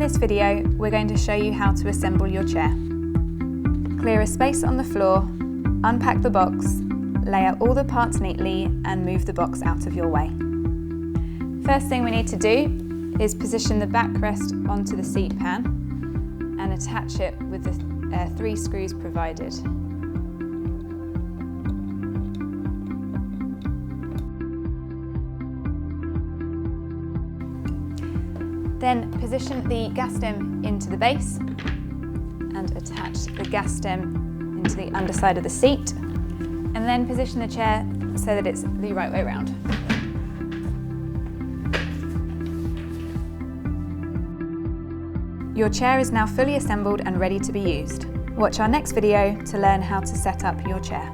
this video, we're going to show you how to assemble your chair. Clear a space on the floor, unpack the box, lay out all the parts neatly and move the box out of your way. First thing we need to do is position the backrest onto the seat pan and attach it with the 3 screws provided. Then position the gas stem into the base and attach the gas stem into the underside of the seat, and then position the chair so that it's the right way around. Your chair is now fully assembled and ready to be used. Watch our next video to learn how to set up your chair.